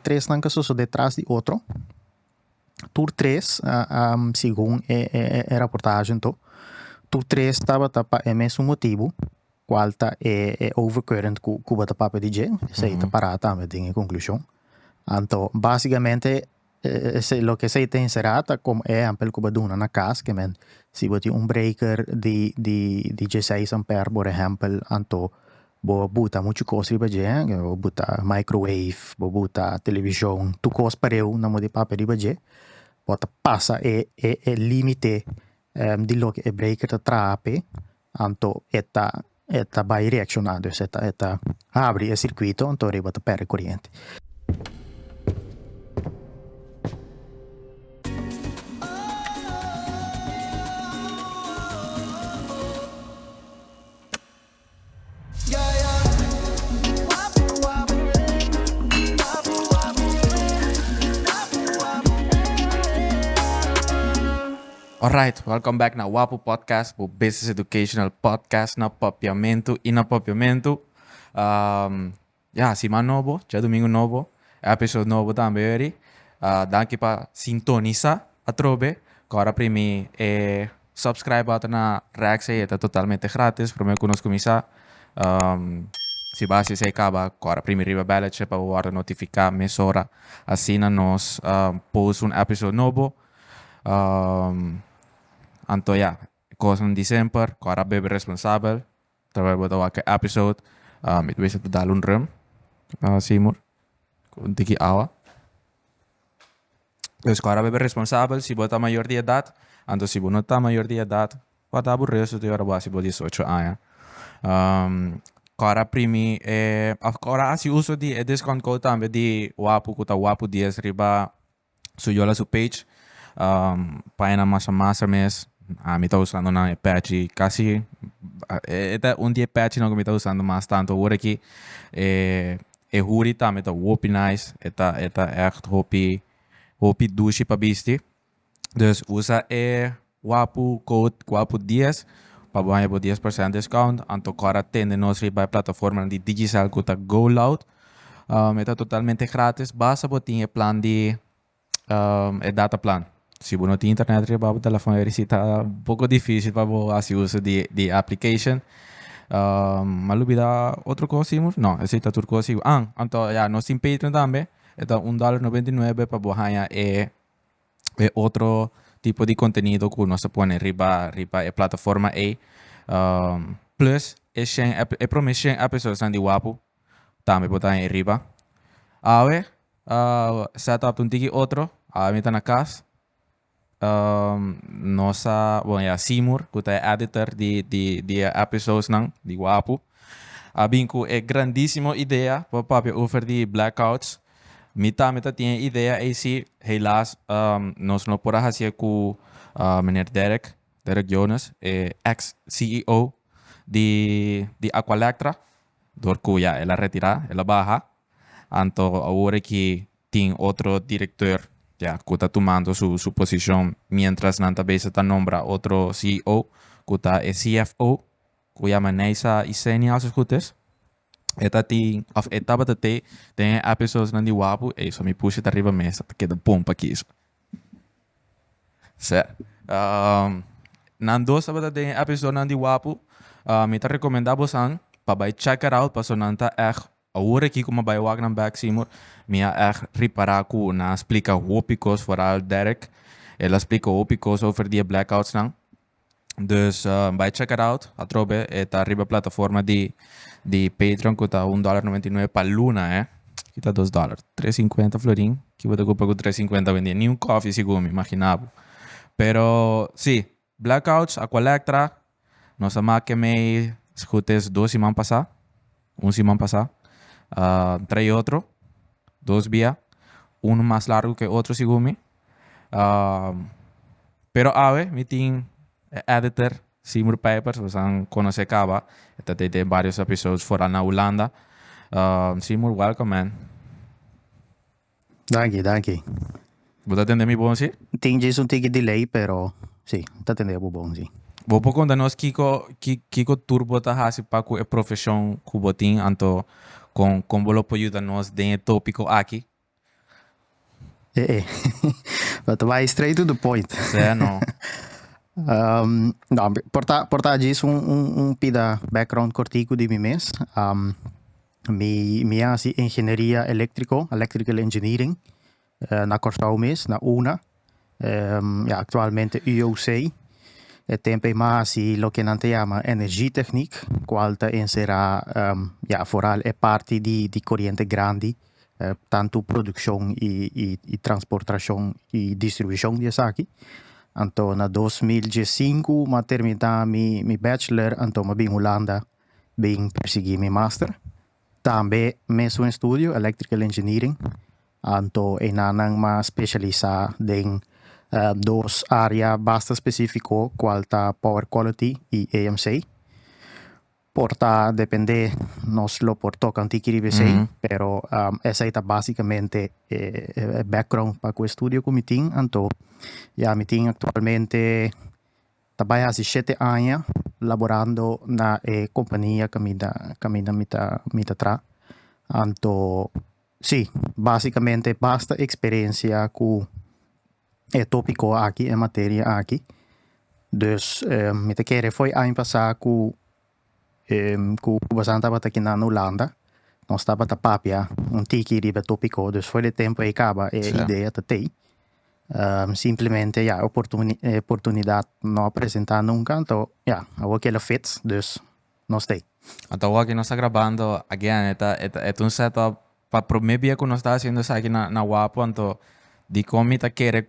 tres están detrás de otro. Tour 3, según el reportaje, Tour 3 estava tapa é mesmo motivo qual tá overcurrent que bata papa DJ, sei tá parata me tem conclusão. Então, basicamente lo que sei tem serata como é ampel que baduna na casa que men se boti breaker de 16 ampere por exemplo, anto bo buta muito coisa riba je, bo buta microwave, bo buta televisão, tu coisa pareu na modi papa riba je, bota passa limite di lo che breaker ta trape, anto eta vai reaccionando, eta apri il circuito, anto riba ta per corriente. Alright, welcome back na Wapo Podcast, o Business Educational Podcast na papiamento e na papiamento. Semana novo, já domingo novo, episode novo também. Danke para sintonizar a trobe. Agora primi subscribe na React é totalmente grátis, para mim conosco começar. Se basta se acaba, agora primi riba ballet para o notificar mesora assim nós post episode novo. Anto cosa in December, agora bebe responsável, trabalho botar aquele episode, it was to dar rum, Simur, com tiki awa. Dus agora bebe responsável, se botar maior de idade, anto se não está maior de idade, pode aburrir se tiver base por 18 anos. Agora primi, agora se uso de discount code também de Wapo, kuta Wapo 10 riba, suyola su page, página massa mes. Me está usando na Apache casi un día Apache no que me está usando más tanto ahora que juri também está whoopie nice eta echt hopi douche para bisti dus usa Wapo code Wapo 10 para ganhar 10% discount anto cara tende nos riba plataforma de digital que está Go Loud está totalmente grátis basta botar plan de data plan. Se você não tem internet, o telefone está um pouco difícil para fazer uso de application. Mas olvidar outra coisa, Simur? Não, essa é outra coisa. Então, nós temos Patreon também. Então, $1.99 para ganhar outro tipo de conteúdo que nós põe riba a plataforma plus, é promessa episódios de Wapo. Também botar em riba. Setup um tiki outro. Me está na casa. Nossa, Simur, que é editor de episódios de Wapo. Abinco é grandíssima ideia para over de blackouts. Mita tem ideia é se helaas nós não podemos fazer com meneer Derek Jonas, ex-CEO de Aqualectra, door que ela retirar, ela barra. Então, agora que tem outro diretor que está tomando su posición mientras Nanta Besa nombra otro CEO que está CFO que llama Neisa Isenia als het goed is. Etapa tem episódios na Wapo e isso me puxa de arriba mesa que da pompa aqui isso. Certo. Nando sabe tem episódios na Wapo me tá recomendado para check it out para Nanta agora aqui como vai wag back Simur minha reparar que na explica hópicos vooral Derek ela explica hópicos over die blackouts dus vai check it out a trobe eta arriba plataforma de Patreon que está $1.99 para luna que está $2 3.50 florin que vou ter que pagar 3.50 vender nem coffee segundo imaginava pero sim blackouts Aqualectra nossa máquina me escutes 2 semanas passar semana passar trae otro, 2 vías, uno más largo que otro según pero mi team editor Simur Pipers, você conhece acaba, tem vários episódios fora na Holanda. Simur, welcome man. Danke. Você atende bom sim? Tem um tique delay, pero sim, tá atendendo bom sim. Vou contar nós kiko turbo tá hasi para a profissão que botin anto com lo pode ajudar nós de tópico aqui But vai straight to the point. Zé, não. No, porta diz pida background cortico de mim mês. Mi asi engenharia electrical engineering, na Corsau mês, na UNA. Actualmente UOC. E tempo mais lo que não chama energietechniek, qualta inserá vooral é parte de corrente grande, tanto produção e transportação e distribuição de aqui. Então, na 2015, eu terminei meu bachelor, então eu vim Holanda, vim perseguir meu master. Também, mesmo estúdio, electrical engineering. Então, eu não especializar em dos áreas bastante específicas, qual está Power Quality e AMC. Porta depende, nos lo porto cantiqui ribesei, pero essa é basicamente background para o estúdio que eu tenho. Então, eu tenho atualmente trabalho há 7 anos laborando na companhia que me tra. Então, sim, basicamente basta experiência com é tópico aqui, é matéria aqui. Dus, me te querer foi ano passado com bastante estava aqui na Holanda. Nós estava a papia, tiki riba tópico, dus foi de tempo e acaba a ideia de ter. Simplesmente, oportunidade não apresentar nunca, então, aquela fits, dus, não sei. Então, aqui nós está gravando, again, é um setup para o primeiro dia que nós está fazendo isso aqui na WAPO, então, di kon mi ta kere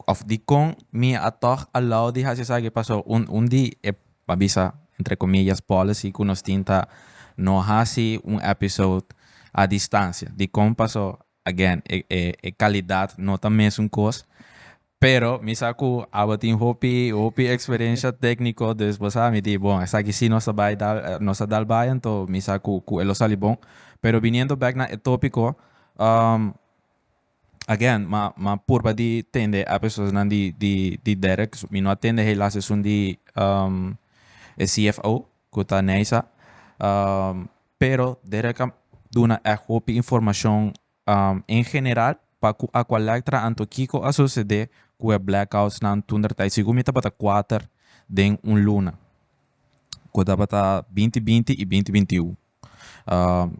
of di kon mi atoch allow di hasi sage paso di pabisa entre comillas policy que nos tinta no hasi episode a distancia di kon paso again calidad no também es pero mi saku abatin hopi experiência técnico después mi di bon esa que si nos dal bayan to mi saku ku elo sali bon pero viniendo back na tópico again, ma purba di tende a pessoas nan di Derek, mi no atende helaas is di CFO, kuta neisa. Pero Derek duna hopi informação em general pa ku aqualectra anto kiko a suceder ku blackouts nan tunder tai sigumita bata 4 den luna. Kuta bata 2020 e 2021.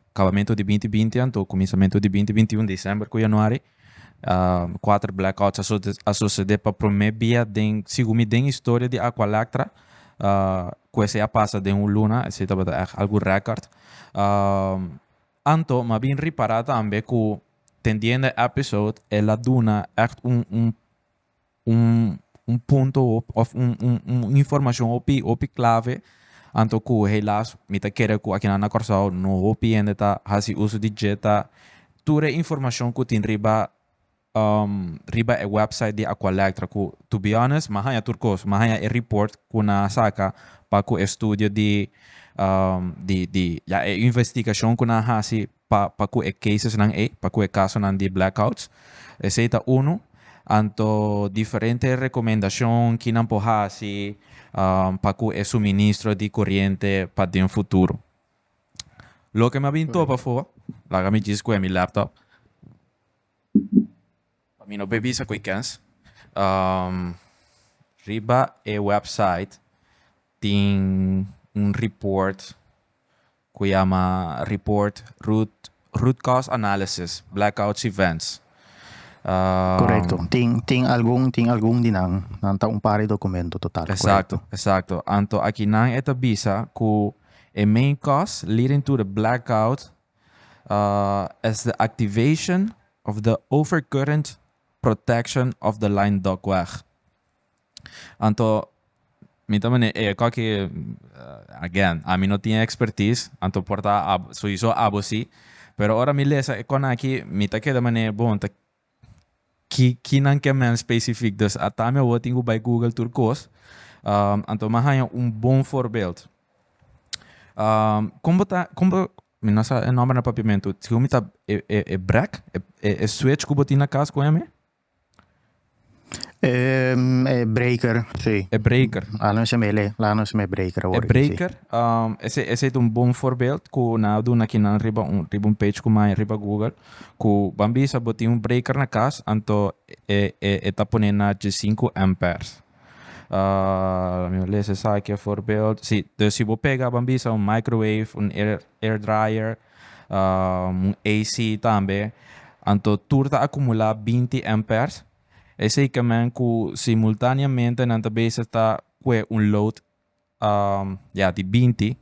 Acabamento de 2020 anto começamento de 2021 dezembro ku januari. 4 blackouts a suceder para o primeiro dia de segumi den história de Aqualectra que essa passa de luna esse é algo recorde anto mas bem reparado também que tendendo episode ela duna echt ponto ou informação opi clave anto que helaas mita querer que aqui na Corsau no opi ainda tá hasi uso de jeta toda informação que tem riba e website di Aqualectra ku to be honest mahanya turcos mahanya e report kuna saka pa ku estudio di investigação kuna hasi pa ku e cases nang pa ku e caso nang di blackouts ese uno anto diferente recomendação que não hasi pa ku e suministro di corriente pa di un futuro lo que me vinto pa fo la mi disco e mi laptop mi no bebisa quickens riba e website tem report que chama report root cause analysis blackouts events Correcto. Tem algum dinang nanta pare documento total. Exacto. Anto aqui nang eta bisa ku a main cause leading to the blackout is the activation of the overcurrent protection of the line ductweg. Anto mitamane kaki again, a mí no tiene expertise, anto porta suizo abosi, pero ora mi lesa con aquí mita que de manera bon ki nan que man specific dus atame wo tingu by Google turcos anto mahanya bom voorbeeld. Como minasa nome na papimento, se umita break switch kubotina kas com eme? Breaker, sì. E breaker. L'hanno se me breaker E ora, sì. breaker, esse è un buon voorbeeld ku na do na kinan riba un page ku mai riba Google ku bambisa boti un breaker na kas anto e tapone na de 5 amperes. Meu lezen sa aqui a voorbeeld. Sim, dus je wil pegar bambisa un microwave, un air dryer, un AC também. Anto turta acumula 20 amperes. Esse que man ku simultaneamente na base está com un load ja, die 20,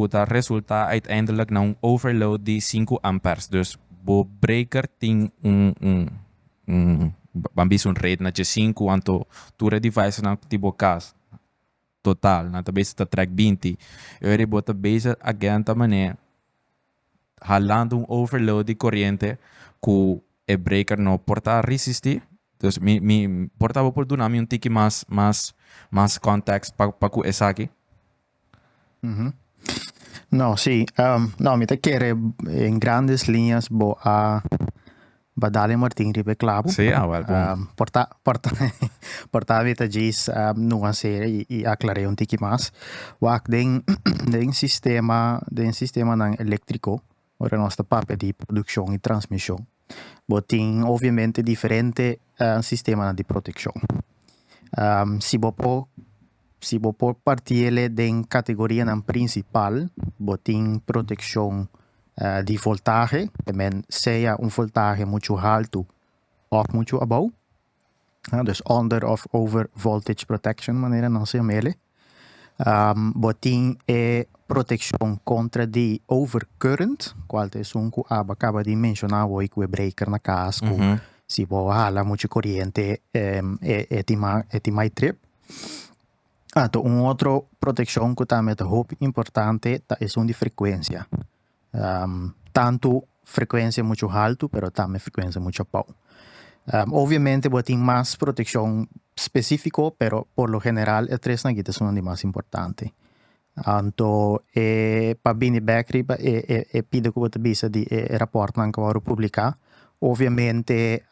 dat resulta uiteindelijk naar een overload die 5 amperes. Dus bo breaker ting bambis un rate na 5 anto ture device na tipo cas total na tabese ta track 20 ere bota base again ta mané halando un overload di corriente ku e breaker no porta resistir. Dus mi portava por dunami un tiki más context pa ku esaki. No, sì, no, mi te chiede in grandes líneas a Dale Martin ribe clavo. Sí, well, boom. Porta vita gis nuancere e aclarare un tiki mas. Wak den sistema nan elettrico, ora nostra pape di produzione e trasmissione. Botin ovviamente differente sistema di protezione. Si può partire den categoria nan principal, botin protezione di voltage, men sia un voltage muito alto of muito above. Dus under of over voltage protection, maneira não se mele. Botin é proteção contra de overcurrent, qual é um que acaba de mencionar hoje que o breaker na casa, se pode hala muito corrente é mais trip. Então, outra proteção que também é muito importante é um de frequência. Tanto frequência muito alto, pero também frequência muito baixa. Obviamente, botin mais proteção específico, pero por lo general, é três naguitas são de mais importante. Então, para bem back pido que você bisa de rapport que eu publicar. Obviamente,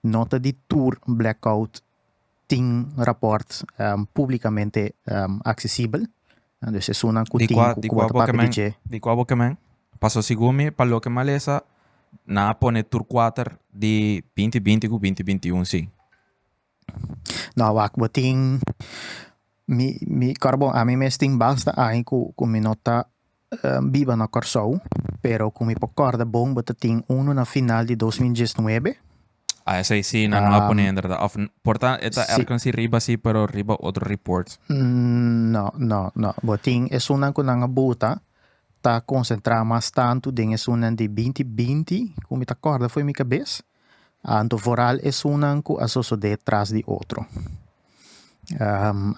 nota de tour blackout tem rapport publicamente acessível. Dus é uma coisa Di qua bokemen. Paso sigumi pa lo que malesa na pone tur 4 di 2020 ku 2021 sim. No, wak boting mi carbon a mim mesting basta ai ku mi nota biba na corso, pero ku mi pocorda bom botating uno na final di 2019. Essa aí sim, não pone entrada. Portanto, esta ergens riba sim, pero riba outro report. No. Boting é uma que não buta tá concentrar mais tanto den é uma de 2020, como me acorda foi minha cabeça. Anto voral é uma que associo de trás de outro.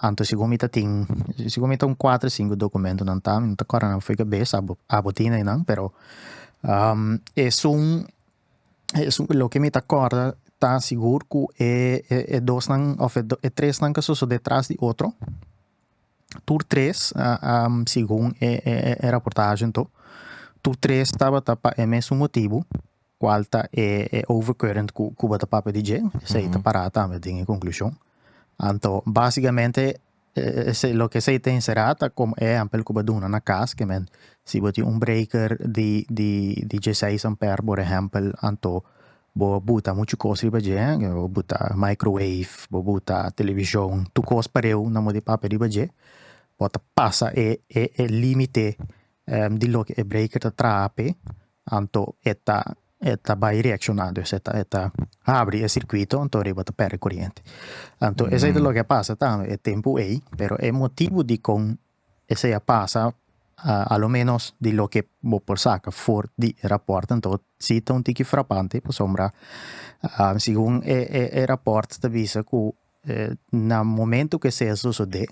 Anto segundo me tem 4 5 documentos não tá, não tá correndo foi cabeça a botina não, pero é lo que me acorda tá seguro que é dois não ou é três não que associo de trás de outro. Tour 3, segundo a reportagem, Tour 3 estava é mesmo motivo, qual é overcurrent que o papo de G, isso aí está parado também, tem a conclusão. Então, basicamente, o que se tem será como é amplo que baduna na casa, que se você um breaker de 16 ampere, por exemplo, então, vou botar muito coisa para G, vou botar microwave, vou botar televisão, tu coisa para eu, não de papo de G. Pode passar o limite de lo que o breaker trape, então vai reaccionar, então abre o circuito, então ele vai perder corrente. Então, isso é o que passa, é tempo aí, pero é motivo de com isso passa, a lo menos de lo que vou por saca for de rapport, então se tem um tique frappante, por sombra, segundo o rapport avisa que no momento que se sucede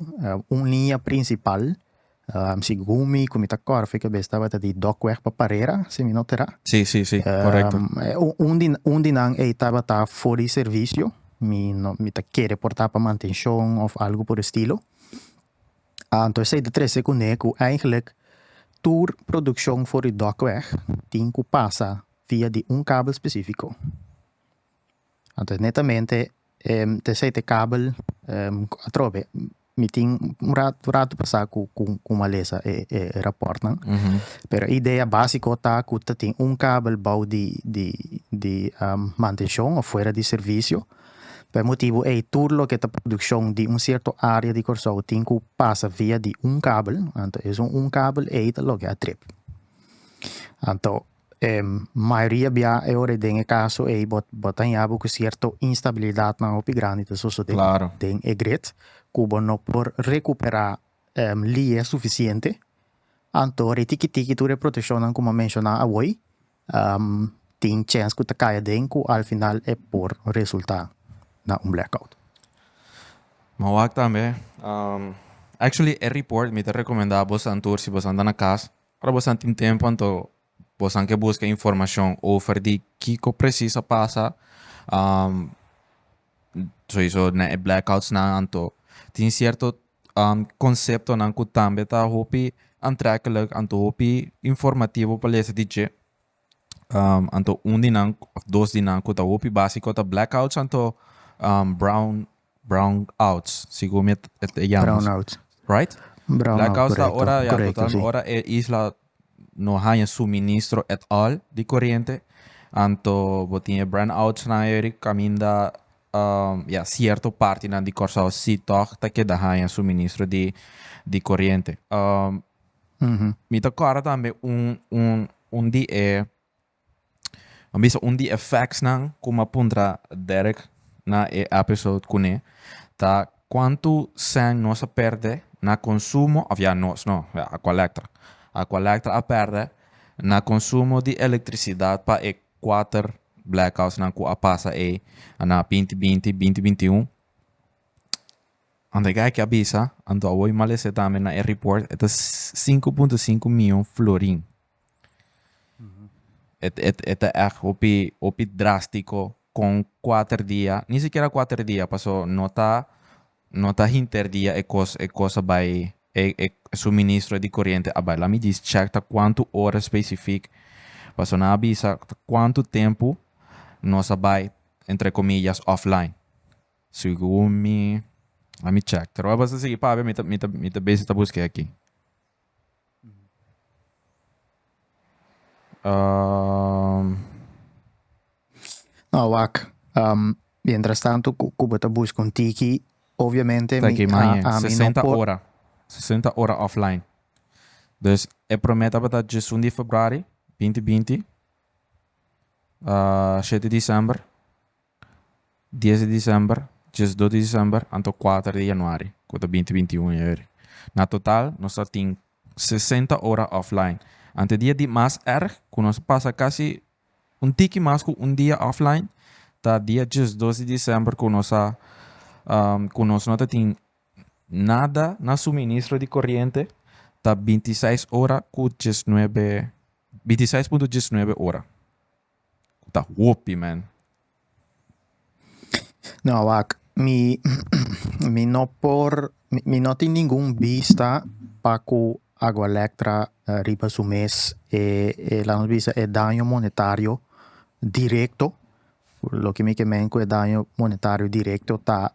uma linha principal segundo como está agora fica bem estava de dockweg para parera se me notará Sim, correto. onde não estava fora de serviço me tá querer portar para manutenção ou algo por estilo então sei de 3 segundos que eigenlijk tour produção fora de dockweg tem que passar via de cabo específico então netamente te sei te kabel trobe mi ting un rato passar com maleza rapport não pero ideia básica tá que te tem kabel bau de manutenção ou fora de serviço per motivo é tudo que a produção de certo área de corso tem que passa via de kabel então é kabel é lo que a trip então maioria bia é ora den caso é botan yabo com certo instabilidade na opi grande de sociedade Claro. den é gret cubo não por recuperar lie suficiente então tiki tu proteção como mencionar a voi tem chance que te caia den que al final é por resultar na blackout. Mawag também. Actually, a report me te recomendava você antur se você anda na casa para você tem tempo então você que busca informação over de que precisa passar sowieso na blackouts na anto tem certo concepto na que também tá hopi aantrekkelijk anto hopi informativo para esse DJ anto dinang dos dinang que tá hopi básico tá blackouts anto brown outs sigo met brown outs right blackouts tá correcto, ora correcto, total sí. ora isla no hay suministro at all de corriente anto botinha brownouts na eri caminda cierto parte na di corso si toch ta que da hay suministro de corriente mi ta cara também di un di effects nang kuma puntra Derek na episode kune ta quanto sang nossa perde na consumo Aqualectra a perde na consumo de eletricidade para e 4 blackouts na ku a passa na 2020 2021 ande que avisa ando a voi malese também na report é 5.5 milhão florin é echt opi drástico com 4 dias nem sequer 4 dias passou nota interdia e cosa by suministro de corriente abai lá me diz check ta quanto hora específico passou na avisa quanto tempo nossa vai entre comillas offline segundo me let me check pero basta seguir para ver me tá base tá buscar aqui no wak mientras tanto cuba tá buscando tiki obviamente tá aqui manhã a 60 horas offline dus prometa para 1 de fevereiro 2020 7 de dezembro 10 de dezembro 12 de dezembro anto 4 de januário quando 2021 na total nós temos 60 horas offline ante dia de mais que nós passa quase tiki mais que dia offline tá dia 12 de dezembro que nós não tem nada na suministro de corriente tá 26 horas com 26.19 horas tá whoopie man no wak mi não tem nenhum vista para que água elétrica riba su mês la visa é dano monetário direto lo que me menco é dano monetário direto tá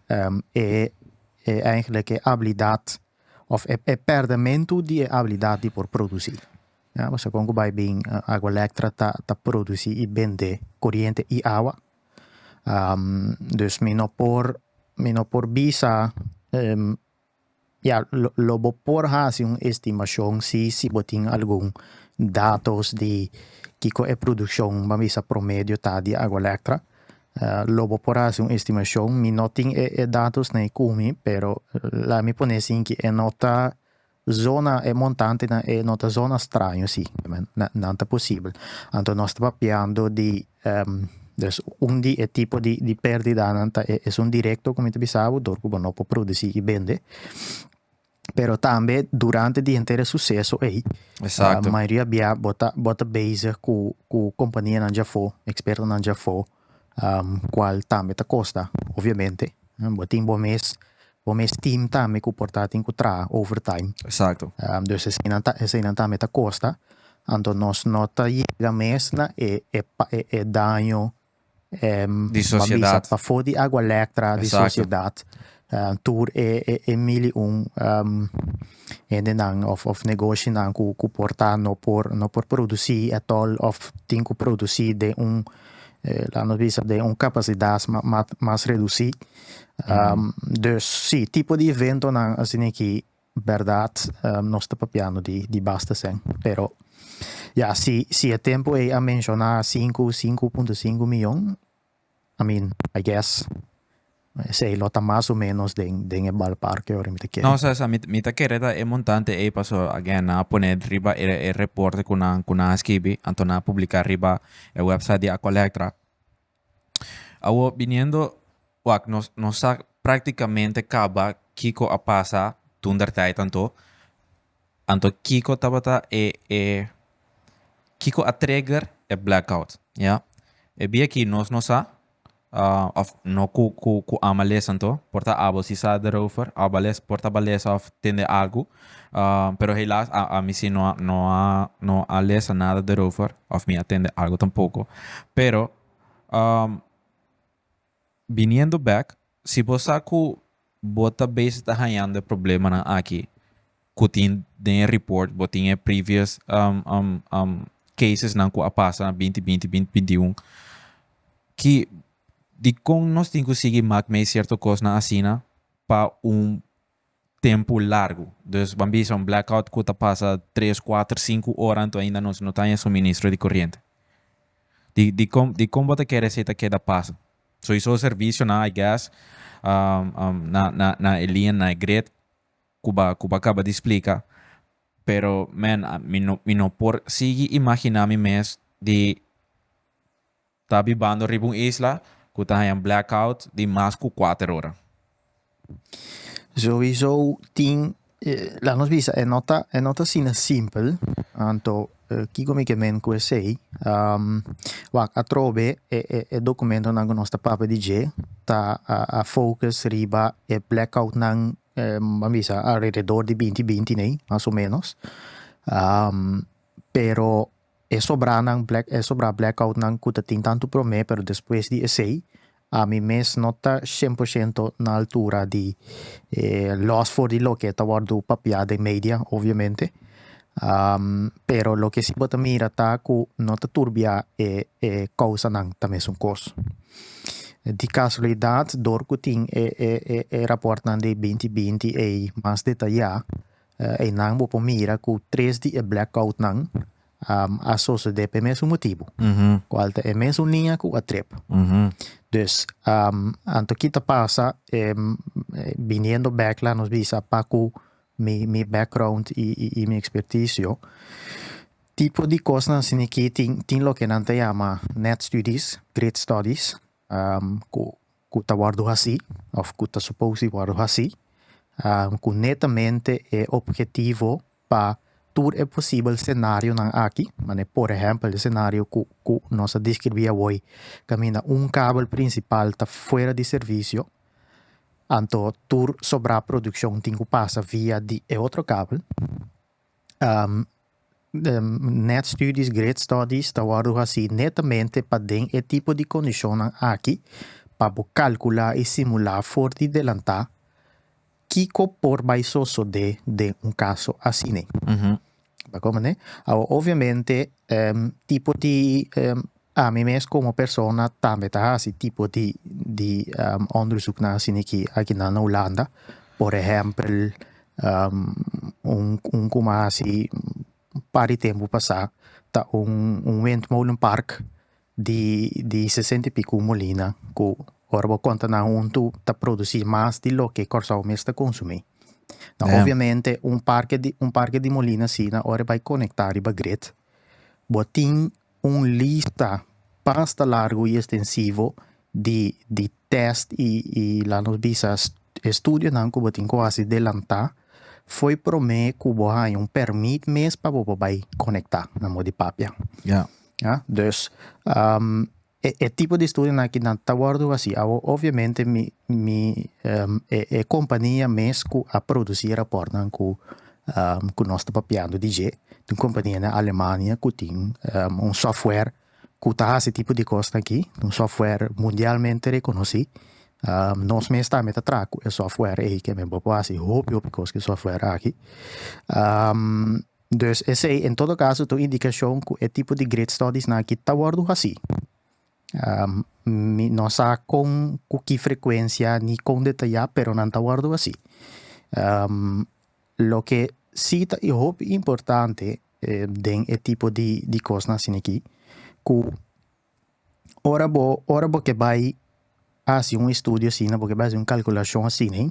eigenlijk habilidade of perdimento de habilidade por produzir. Ja, você como vai bem água elétrica tá produzir e vender corrente e água. Dus não por visa lo por fazer uma estimação se botin algum dados de que é produção visa promédio tá de água elétrica. Lobo por fazer uma estimação, mi não tem dados nem como, pero lá me pone assim que é nota zona é montante na é nota zona estranho sim, não é possível. Então nós estamos piando de dus di tipo di perdita é direto come te bisavo, dorco não pode produzir e vender. Pero também durante o inteiro sucesso a maioria bota base com companhia não já for, experto não já for. Qual também te costa, obviamente. Botin bom mês team também que portar tem que tra overtime. Exato. Dus esse não também te costa. Então nós nota chega mês na é dano Di sociedad. para fora de água elétrica de Exacto. sociedade. Tour é mili of negócio não que porta não por produzir atol of tem que produzir de lá nós visa de capacidade mais reduzir. Dus sim, tipo de evento não assim que verdade nós está papiando de basta sem, pero ja, se é tempo a mencionar 5.5 milhões, I mean, I guess, sei, lota mais ou menos den ballpark ahora me te No, o sea, mi taquereta es montante e paso again a poner riba el reporte kuna skibi, antona publicar riba el website de Aqualectra. Awo viniendo wak nos prácticamente acaba Kiko a pasa tunder tai tanto Kiko tabata Kiko a trigger e blackout, ya. E bi aqui nos of no ku amales anto porta abo si sa erover abales porta bales of tende algo pero helaas a mí si no ales nada erover of me atende algo tampoco pero viniendo back si vos ku bota base ta hayando problema na aqui kutin de report botin previous cases na ku apasa 2020 2021 que de como nós temos que conseguir mais certa coisa na assina para tempo largo. Então, vamos ver blackout que passa 3, 4, 5 horas, então ainda não tem suministro de corrente. De como você quer receita que da passa. So, isso é o serviço na I guess, na Elian, na Gret, Cuba acaba de explicar. Pero, man, mi no por seguir imaginar-me mesmo de tá vivendo em isla que tá em blackout de mais que 4 horas. Sowieso tem lá nos visa é nota sina simpel anto que como que men que sei wak a trove é documento na nossa papa DJ tá a focus riba é blackout nang visa alrededor de 2020 né mais ou menos pero sobra blackout nang kuta tem tanto promê, pero depois de esse a mim mes nota 100% na altura de loss for the loqueta guardo papia de media obviamente pero lo que si bota mira ta ku nota turbia causa nang também um cos de casualidade dor que tem rapport nang de 2020 e mais detalhado e nang bo mira ku 3 de blackout nang a sociedade é mesmo motivo. Qual é mesmo linha que a trip. Dus, anto kita passa, viniendo back lá nos visa para que mi background e mi expertise, tipo de coisa assim que tem lo que não te chama net studies, great studies, que tá guardo assim, ou que tá supposto guardo assim, que netamente é objetivo para é possível cenário não aqui, mas por exemplo, o cenário que nós descrevia hoje, camina cabo principal está fora de serviço, então tur sobre a produção tem que passar via de outro cabo. Net studies, great studies, está assim netamente para den tipo de condição aqui, para calcular e simular for de delantar que por baixo de caso assim, né? Come, ovviamente tipo di a me mes como persona também tá assim tipo de onderzoek na assim aqui na Holanda por exemplo como assim para tempo passar tá windmolen park de 60 e pico molina que ora vou contar na tu tá produzir mais de lo que Corsau mes tá consumir. Ovviamente parque de molina sina ora vai conectar a grid. Botin lista basta largo e extensivo de test e lá nos visas estudio nan que botin quase delantar foi promê que boa permit mes para vai conectar na modi papia. Dus tipo de estudo aqui na Tawardo assim, obviamente companhia mesmo a produzir rapport com nós está papiando de companhia na Alemanha que tem software Kuta esse tipo de coisa aqui, um software mundialmente reconhecido. Nós mesmos estamos a trabalhar com software aí que é bem popular, assim, houve coisa que software aqui. Dus esse em todo caso, tu indicação que é tipo de great studies na que está guardo assim. Não sabe com que frequência nem com detalhe, pero não está guardo assim. Lo que sí é importante den é tipo de coisa assim aqui, que ora bo que vai fazer estudo assim, porque vai fazer uma calculação assim, né?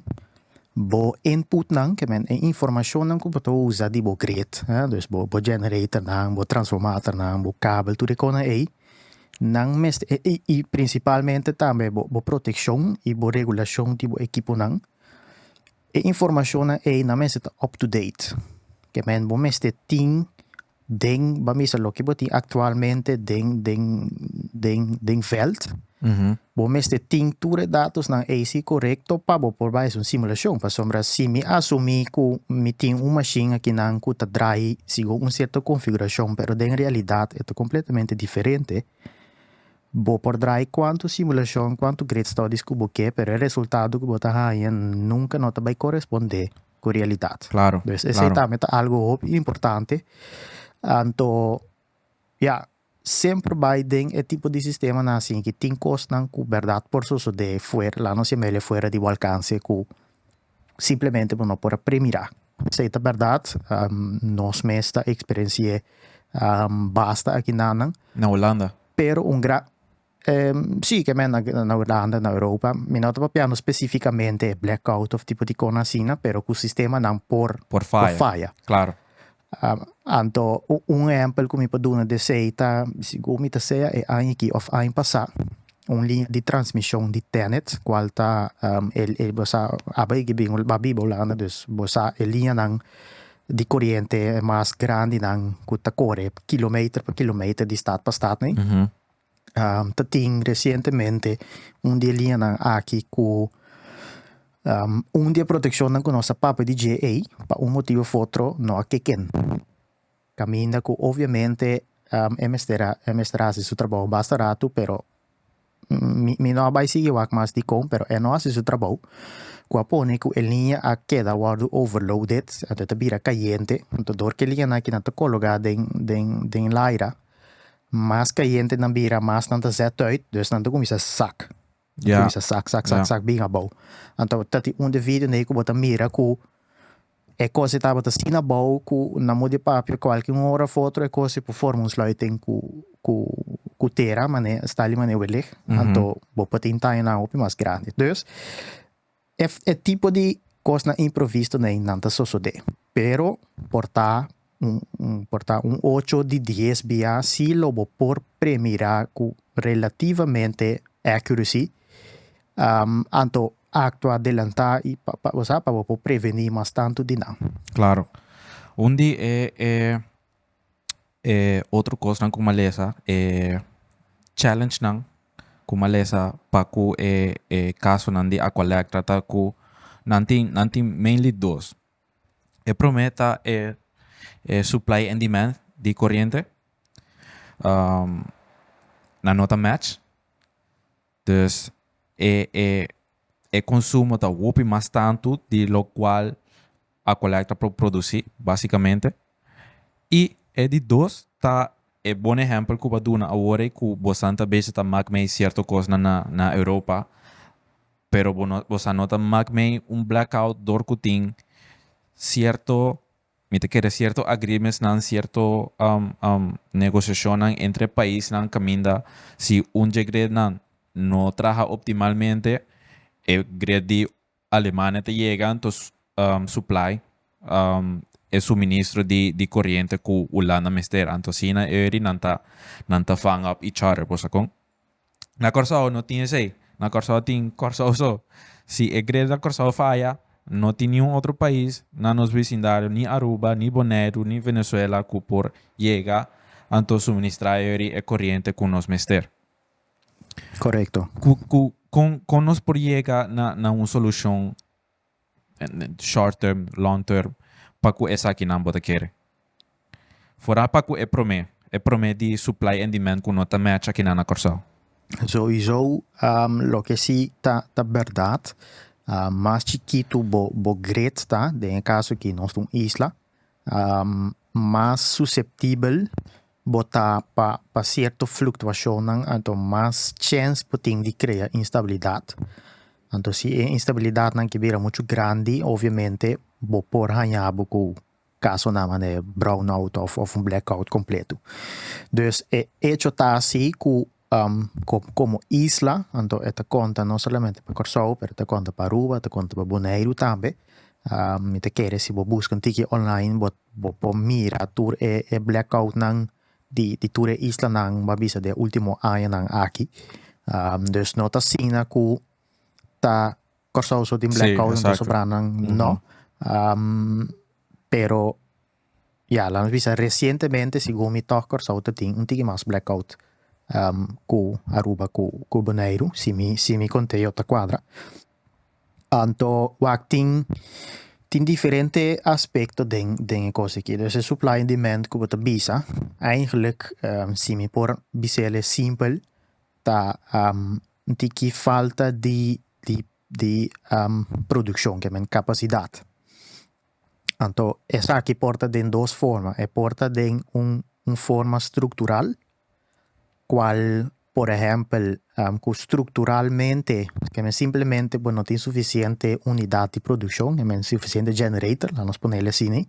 Bo input nang, que é informação nang que você usa de bo grid, dus bo generator nang, bo transformator nang, bo kabel, tudo que aí, nang mest e principalmente também bo proteção e bo regulação de bo equipo nang. E informação aí na mest up to date, que é bo mest ting ding ba misa lo que boti actualmente ding veld. Bo meste ting ture dados na AC correcto pa bo por mais simulação pa sombra si mi assumi ku mi ting uma machine aqui nan ku ta drai sigo uma certa configuração pero den realidade é completamente diferente. Bo por drai quanto simulação quanto great studies ku bo que pero o resultado ku bo ta hayan nunca nota vai corresponder com realidade. Claro. Dus esse também tá algo importante. Anto sempre vai ter é tipo de sistema assim que tem coisas que verdade por so de fora lá não se mele fora de alcance que simplesmente não pode premirar. Se é verdade, nós mesma experiência basta aqui na Holanda. Pero sim, que na Holanda, na Europa, mi não estava piano specificamente blackout of tipo de coisa assim, pero que o sistema não por falha. Claro. Anto exemplo que me pode dar de seita, como me seja é ano aqui of ano passado, uma linha de transmissão de Tenet, qual tá ele bosa abai que bem o Holanda, dus bosa a linha nang de corrente mais grande nang que corre quilômetro por quilômetro de estado para estado, né? Tem recentemente de linha nang aqui que dia proteção com nossa papa de GA para motivo outro não que quem caminha que obviamente emestra se seu trabalho basta rato pero mi não vai seguir o mais de com pero não hace seu trabalho com a pone que a linha a queda guardo overloaded até vira caliente então dor que linha aqui na colocar den laira mais caliente não vira mais não zet uit dus não começa a sac. Começa sac bem a bom. Então, tati de vídeo né que bota mira que é coisa tava assim na bom que na mude papel qualquer hora foto é coisa por forma um slide que terá mané está ali mané welig. Então, vou patin tá na op mais grande. Dus é tipo de coisa improvisto né não tá só de. Pero portar portar 8 de 10 BA se lobo por premirar com relativamente accuracy. Anto acto adelantar e para prevenir mais tanto de não. Claro. Outra coisa que malesa challenge nang kumalesa pa ku caso nan di aqualec trata ku nanti mainly dos. Prometa supply and demand de corriente. Na nota match. Dus consumo tá whooping mais tanto de lo qual a coleta produzir basicamente e de dois tá bom exemplo que baduna agora que bastante vezes tá magmei certo coisa na Europa pero você nota magmei blackout dor que tem certo me te quer certo agreements nan certo negociação entre países nan caminda se jegrede nan no trabaja optimalmente, gredi Alemania te llegan to supply el suministro de corriente que Holanda mester. Antosina eri nanta fang up each other po sa kong. Na corsao no tiene sei, na corsao tin corsao so. Si gredi corsao falla, no tiene nenhum outro país na nos vecindário, ni Aruba, ni Bonaire, ni Venezuela que por llega anto suministrar eri corriente com nos mester. Correcto. Com nos por llegar na uma solução short term, long term, para que essa aqui não bota querer. Fora para que é é promete supply and demand que nota match aqui na Corsao. Sowieso, lo que sí está verdad, más chiquito bo great está, en caso que no es una isla, más susceptible botar para cierta fluctuación, entonces más chance puting de crear instabilidad. Entonces, si a instabilidad não que vira muito grande, obviamente, vou por ganhar com caso na maneira brownout ou blackout completo. Dus, hecho está assim como isla, então, esta conta não somente para Corsou, mas esta conta para Aruba, esta conta para Bonaire também. Me te querer se vou buscar um ticket online, vou mirar tur blackout nang di tur isla nang mabisa de último ano nang aqui. Dus, não está assim que ta Corsou so din blackout Sí, então exacto. sobranang no. Pero ya la visa recientemente según mi toch Corsou tem un tiki mas blackout ku Aruba ku Bonaire si mi conte yo ta quadra. Anto wakting tin differente aspecto den cose que dus supply and demand ku bota bisa eigenlijk si mi por bisele simpel ta tiki falta di producción, que es capacidad. Entonces, esa aquí porta de dos formas. Porta de una forma estructural, cual, por ejemplo, que estructuralmente, que simplemente no tiene suficiente unidad de producción, que es suficiente generator, vamos a ponerle así,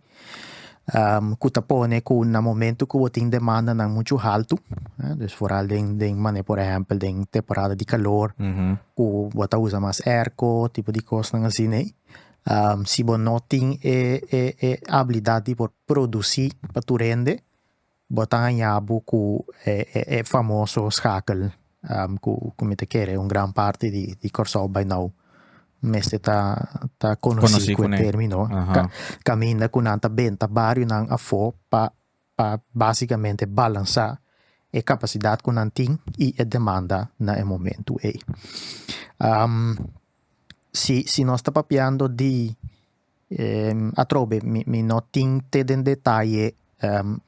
que te pone que en un momento que tiene demanda não muito alto, dus vooral por ejemplo, en temporada de calor, que você usa mais airco, tipo de coisa assim, né? Se você não tem habilidade por produzir para tu rende, você ganha com famoso schakel, que me te quer, grande parte de Corsou by now. Mas tá conhecido com o termo, caminha com anta benta vários nang afo para basicamente balançar a capacidade que não tem e a demanda no momento aí. Se nós está papiando de atrobe mi não tem em detalhe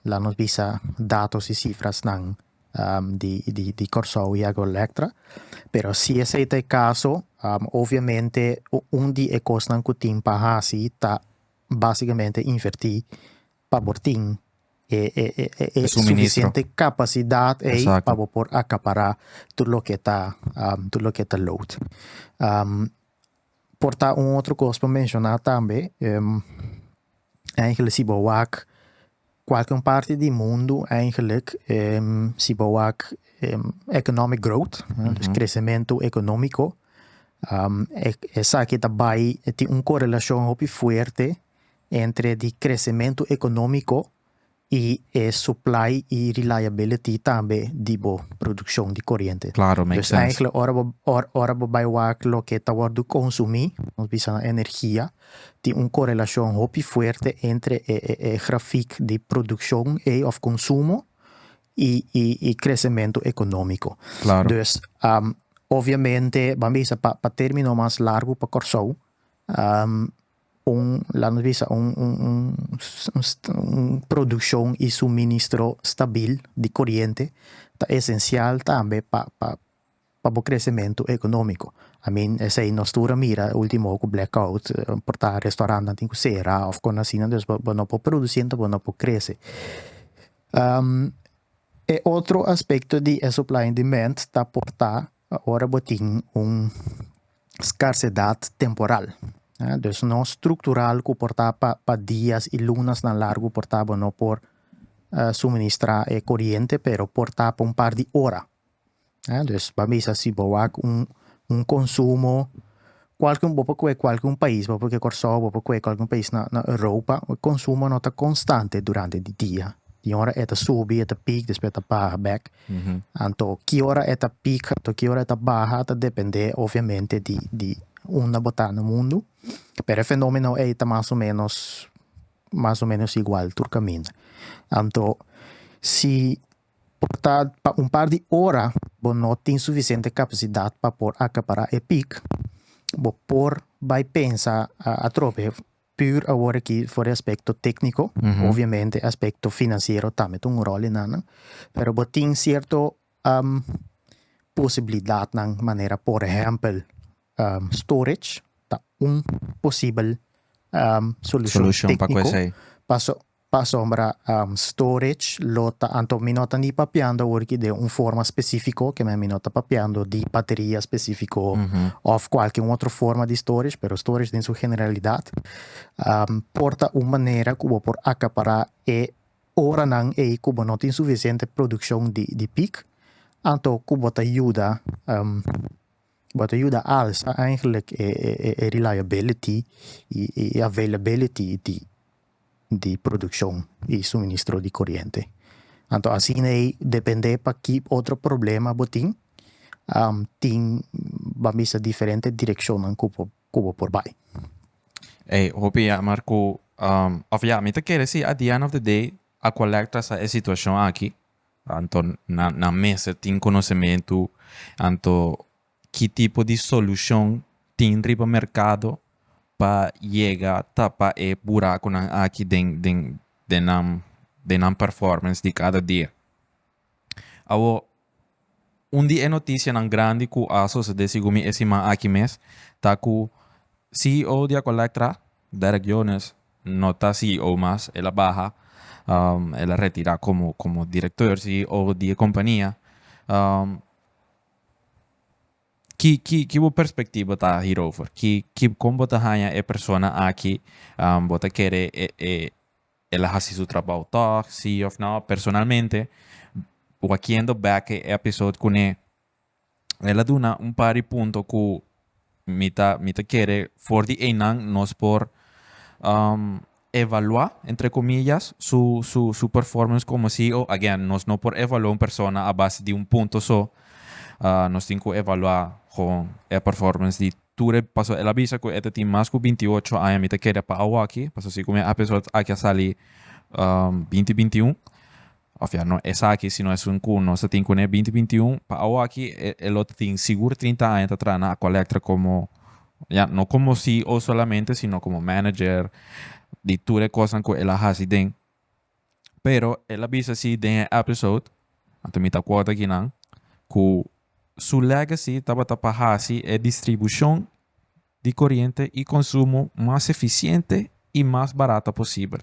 lá nos visa dados e cifras nang de Corsou e Agroelectra, pero si ese es el caso, obviamente de cosas que tienen para así está básicamente invertir para portin suficiente capacidad para poder acaparar todo lo que está load. Porta outra coisa para mencionar também, eigenlijk si bewak qualquer parte do mundo eigenlijk si bewak economic growth, dus crescimento econômico, essa que também tem uma correlação muito forte entre o crescimento econômico e supply e reliability também de produção de corrente. Claro, makes sense. Eigenlijk ora bij wat lo que está wordt consumir, nos bisa energia, tem uma correlação muito forte entre o gráfico de produção e of consumo e crescimento econômico. Claro. Dus, obviamente, vamos para término mais largo para Corsou, produção e suministro stabil de corrente é essencial também para o crescimento econômico. I mean, se nós mira último com blackout, portar restaurante tem que ser, ou com assim, então não pode produzindo, não pode crescer. E outro aspecto de supply and demand está portar agora botin escassidade temporal. Dus não estrutural que portar para dias e lunas na largo portava não por suministrar corrente, pero portar para par de horas. Dus vamos assim boak consumo qualquer país, porque Corsou, qualquer país na Europa, o consumo não está constante durante o dia. Die hora é subir, é pico, depois é barra back. Então, que hora é pico, que hora é barra, depende, obviamente, de uma botar no mundo. Pero o fenômeno é mais ou menos igual, todo caminho. Então, se portar par de horas, não tem suficiente capacidade para acaparar o pico, vai pensar a trope puur ahora aqui voor aspecto técnico, obviamente aspecto financiero também tem um rol in, pero botin cierto possibilidade na maneira, por exemplo, storage, tá possível Solution para técnico. coisa. Pa sombra storage lota anto minota ni papiando orki de forma specifico che me minota papiando di batteria specifico of qualche altra forma di storage, pero storage in su generalidad porta una maniera cubo por accaparare e ora nan e cubo not insufficiente produzione di peak anto cubo te aiuta wat aiuta alza eigenlijk e reliability e availability di produzione e suministro di corriente. Anto así depende pa chi otro problema botin tin va misa differente direzione an cubo por bai. Hopi ja, Marco, of ja, me te quere si at the end of the day a collecta sa situação aqui, anto na mesa tin conhecimento, anto que tipo de solução tem riba mercado para llegar tapa e buraco na aqui de nam performance de cada dia. Awo dia notícia nan grande ku aso se desigumi esima aqui mes ta ku CEO de Collectra, Derek Jones, no está CEO más, ela baja, ela retira como director CEO de compañía. Que perspectiva tá hierover? Que como tá hanya persona aqui, bota querer ela hace su trabalho tá, sim ou não, personalmente, o aqui ando back episode com ela duna par de ponto que mita querer for the enang nos por evaluar entre comillas su performance como CEO. Again, nos no por evaluar una persona a base de punto só. Nos tenemos que evaluar con la performance de ture paso el avisa que este team más que 28 años me te queda para agua aquí paso si como episodio aquí sale 2021 o sea no es aquí sino es un cuno se tiene que 2021 para agua aquí el otro tiene seguro 30 años atrás a colectar como ya no como CEO solamente sino como manager de ture cosas que él hace den pero el avisa si de episodio antes me te acuerdo aquí no que su legacy estaba tapajasi es distribución de corriente y consumo más eficiente y más barata posible.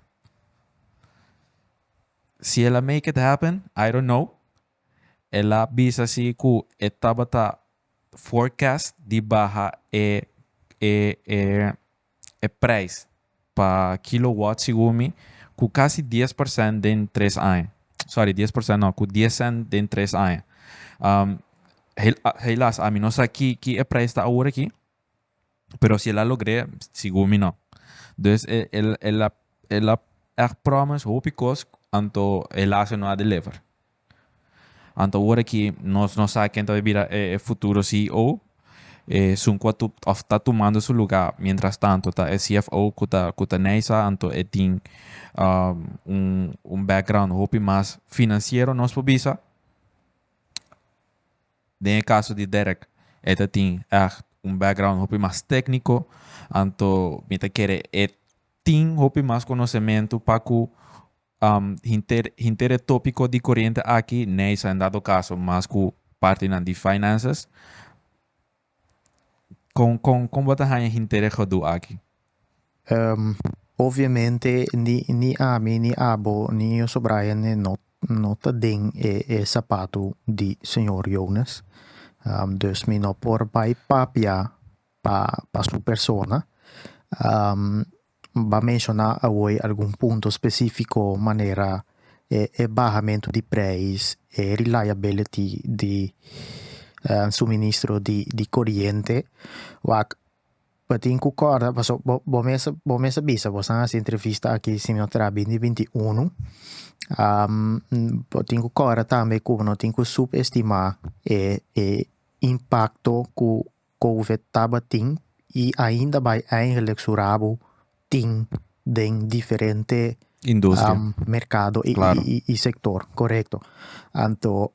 Si ella make it happen, I don't know. Ella visa así que estaba forecast de baja price para kilowatt según que casi 10% en 3 años. Sorry, 10% no, que 10% en 3 años. Helaas, a mí no sé qué precio está ahora aquí, pero si la logré, según mí no. Entonces, el promise, hoop ik anto helaas no ha deliver. Anto ahora aquí, no sabe quién va a vivir el futuro CEO, sun quanto está tomando su lugar. Mientras tanto, el CFO, que Neisa, anto tiene un background, hoop más financiero, nos visa. No caso de Derek, ele tem background mais técnico, então me quer tem mais conhecimento para que inter tópico de corriente aqui nessa em dado caso, mas que parte de finanças com bota hanya interesse do aqui. Ovviamente ni ami ni abo ni eu Brian nota ding sapato di signor Jonas. Dus mi no por bai papia pa su persona. Va mencionar a voi algún punto specifico manera bajamento di preis e reliability di suministro di corriente. Wak patin ku corda, paso bo mesa bisa bo sana entrevista aqui sinotra 2021. Patin ku corda também ku no tin ku subestimar impacto que COVID estava tendo e ainda vai eigenlijk surabo tem den diferente mercado claro. e sector, correto. Então,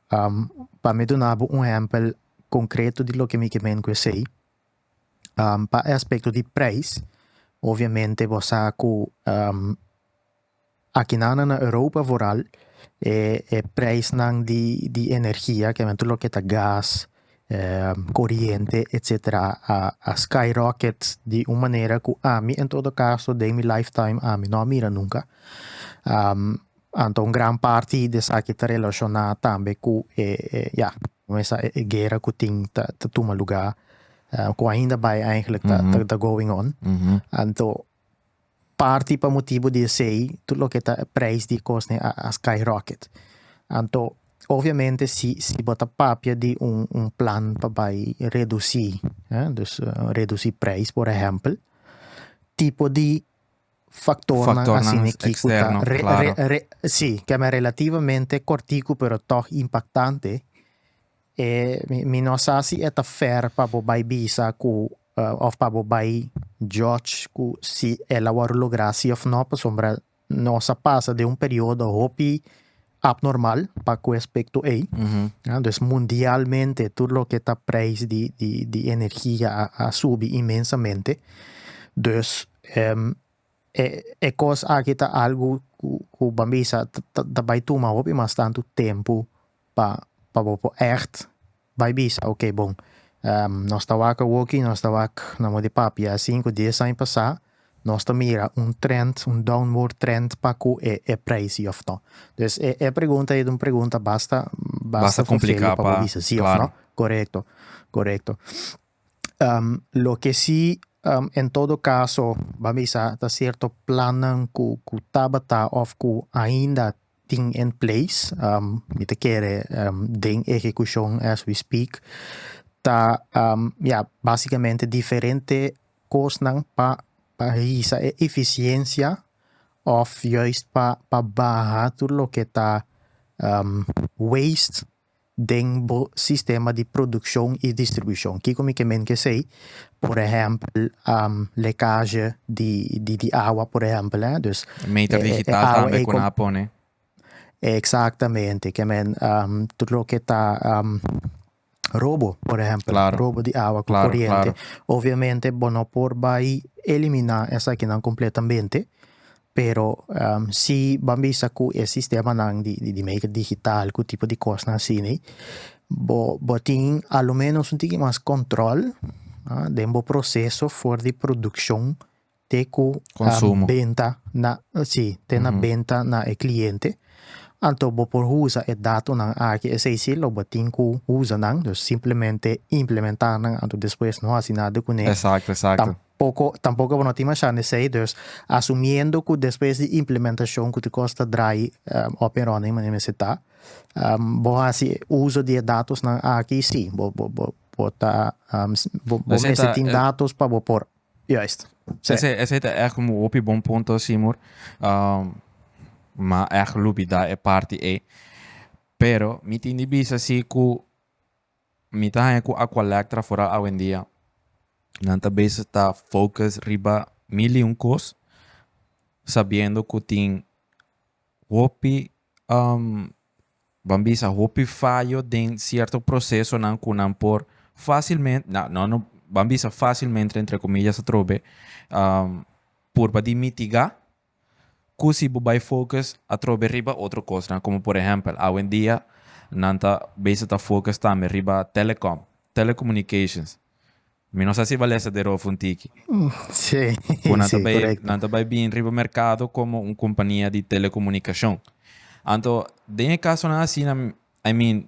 para me dar exemplo concreto de lo que me quemen que sei, para aspecto de preço, Ovviamente você aqui na Europa vooral prijs nang di energia, que é tudo que tá gás, corriente, etc. A skyrocket de uma maneira que a mim, em todo caso, de mi lifetime, a mim não mira nunca. Então, gran parte dessa aqui está relacionada também com essa guerra que tem toma lugar, que ainda vai eigenlijk tá going on. Então, parte para motivo de sei tudo que tá preço de costa a skyrocket. Então, obviamente, se bota papia de plan para vai reduzir, dus reduzir preço, por exemplo, tipo de factor assim que externo, claro. sim, que é relativamente cortico, pero toch impactante. Mi não sei se é fair para vai bisa ku of para vai judge ku se ela vai lograr se of não, sombra nossa passa de período hopi abnormal para o aspecto aí. Então, mundialmente, tudo o que está preço de energia a subir imensamente. Então, coisa aqui está algo que bambisa vai tomar mais tanto tempo para echt vai bisa, ok, bom. Nós estamos aqui, nós estamos aqui na de papi há 5, 10 anos passar, nós mira trend, downward trend para o preço of não. Então, a pergunta é uma pergunta basta complicar para bisa, sim claro. of não? Correcto. Lo que sí, en todo caso, vamos a cierto plan que tabata of que ainda tem in place, me te quere den ejecução as we speak, basicamente diferente coisas para essa eficiência of juist para barrar tudo lo que está waste dentro sistema de produção e distribuição. Que como que sei, por exemplo, lecagem de água, por exemplo, dus meter digital também com a pone. Exatamente, que tudo lo que está roubo, por exemplo, roubo de água com corrente, obviamente, não por vai eliminar essa aqui não completamente, pero se bambisa com o sistema de make digital, com tipo de coisa assim, né, tem ao menos tem mais controle do processo for de produção de consumo, venda na venda na cliente. Então, por usar o dado não aqui é sencillo, tem que usar não, simplesmente implementar não, então depois não faz nada com ele. Exato. Tampoco não tem mais chance de dus assumindo que depois de implementação que te costa dry up and running, mas você tá, assim, uso de dados não aqui sim, botar, você tem dados para pôr, juist. Esse é como um bom ponto, Simur. Maar echt lupi da é parte pero mi tindi bisa si ku mi tahan ku aqua electra fora hoje em dia nanta bisa ta focus riba cos sabendo que tem hopi bambisa hopi fallo de certo processo nan kunan por facilmente não bambisa facilmente entre comillas a trobe por para mitigar se vai focus a trobe riba outra coisa, como por exemplo, hoje em dia, nanta base ta focus também riba telecommunications. Mi não sei se vale essa de rofuntiki. Sim, correto. Nanta vai bem riba mercado como uma companhia de telecomunicação. Então, em caso assim, I mean,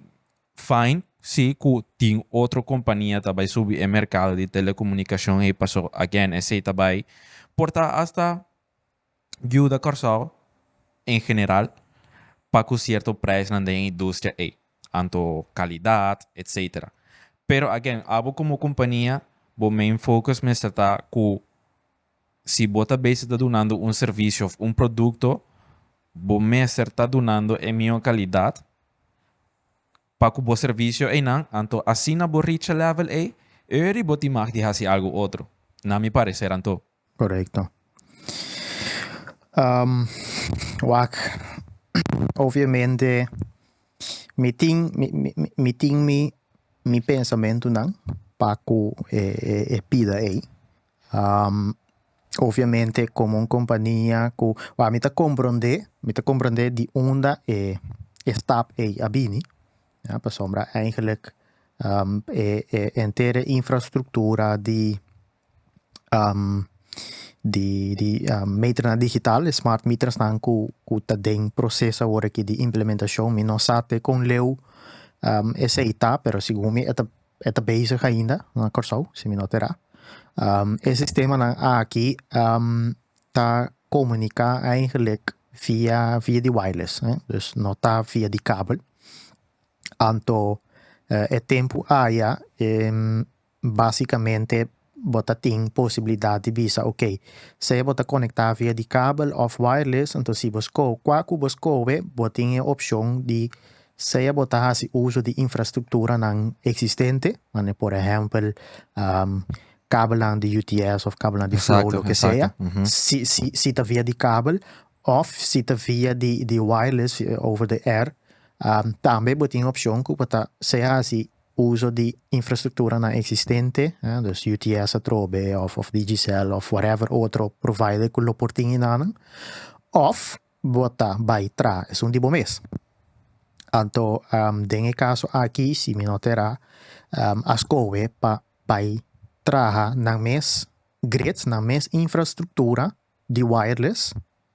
fine, se que tem outra companhia que vai subir o mercado de telecomunicação e passou, again, esse vai portar hasta ajuda corsal em geral para que certo preço na indústria anto qualidade, etc. Pero again, abo como companhia, o main focus me está que se bota base está donando serviço, produto, o me está donando a minha qualidade para que o serviço não, anto assim na reach level eu boti mag de hasi algo outro. Na mi parecer anto. Correcto. Ovviamente, mi pensamento não para que pida aí. Ovviamente, como een companhia, waar me te comprende die onda stap abini. Ja, per sombra eigenlijk entere infrastructura di meter digital, smart meters dan ku ta ding processa ora che di implementação mi non sate con leu essa ita, pero sigumi eta bezig ainda, na corso, se mi notera. Het systeem aqui ta comunica eigenlijk via die wireless, dus nota via die kabel. Anto tempo aia basicamente bota ting possibilidade de visa, ok, se bota conectar via die kabel of wireless, então se busco, quaku busco, boting opção de se bota hasi uso de infraestrutura nan existente, por exemplo, kabel aan de UTS of kabel aan de Flow, lo que sea, si ta via die kabel, of si ta via die wireless over the air, também botem opção que para se hasi uso de infraestrutura na existente, dus UTS atrobe of Digicel of whatever outro provider que lo porting in of bota by tra, é di mês. Anto, den caso aqui, se me notera, as cowe pa by traha ng mes grids, ng mes infrastructura die wireless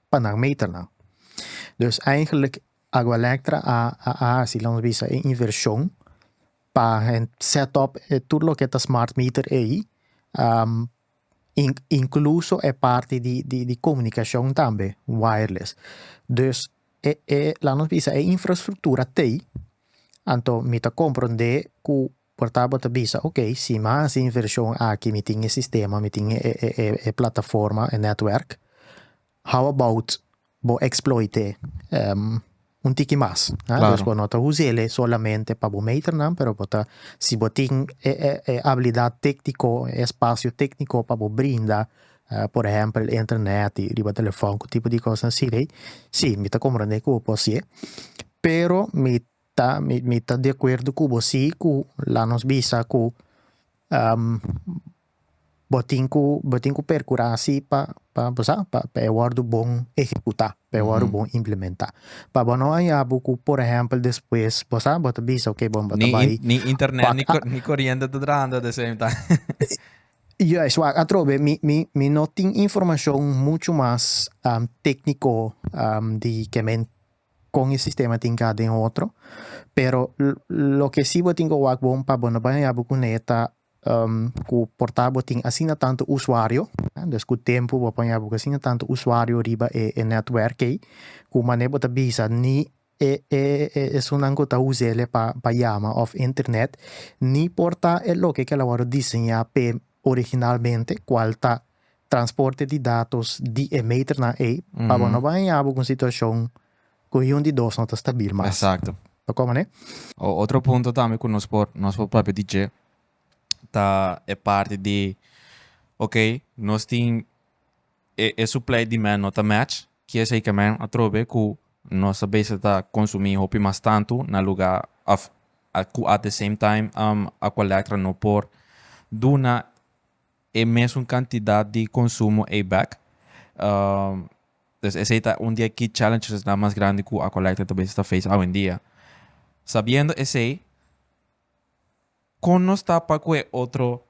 pa ng meter lang. Dus eigenlijk Agua Electra si lang bisa inversión pa setup tutto lo che è smart meter incluso è parte di comunicazione tambe wireless. Dus lang bisa infrastruttura te anto mi ta comprende ku portabo ta bisa ok si mas inversión aqui mi tinha sistema mi tinha plataforma e network how about bo exploite un tiki más. Claro. Dus no te usele solamente para meter, pero bota, si botin habilidad técnico, espacio técnico para brinda, por ejemplo, internet y riba telefone, tipo de cosas así, sí, me está comprende que puede, pero me está de acuerdo con sí, que la nos visa que botin ku percurasi pa ewardo bom executar, pa ewardo bom implementar. Pa bono ay abu por ejemplo, después, bota bisa, ok, bom, bota ni internet, ni corriente te trando at the same time. Ja, isso atrobe, mi noting información mucho más técnico de que men con el sistema tinga de otro, pero lo que sí botingo wak bom pa bono ba abu kuneta ku portable ting assina tanto usuário, dus ku tempo bopanya bu assina tanto usuário riba network ku manebo ta bisa ni sunango ta usele pa llama of internet ni porta lo que lavoro disegna pe originalmente qual ta transporte di datos di meter na pa bono ba abu con situação ku yung di dos nota stabil mas. Exacto. Como ne? Outro ponto também que nós por próprio DJ é parte de ok, nós tem supply demand nota match, que é aí que man atrobe que nós sabemos tá consumir hopi mais tanto na lugar at the same time a Electra no por duna mesma quantidade de consumo back. Dus esse é dia que challenges na mais grande que a Electra também está fez hoje em dia. Sabendo esse con nos tapa que outro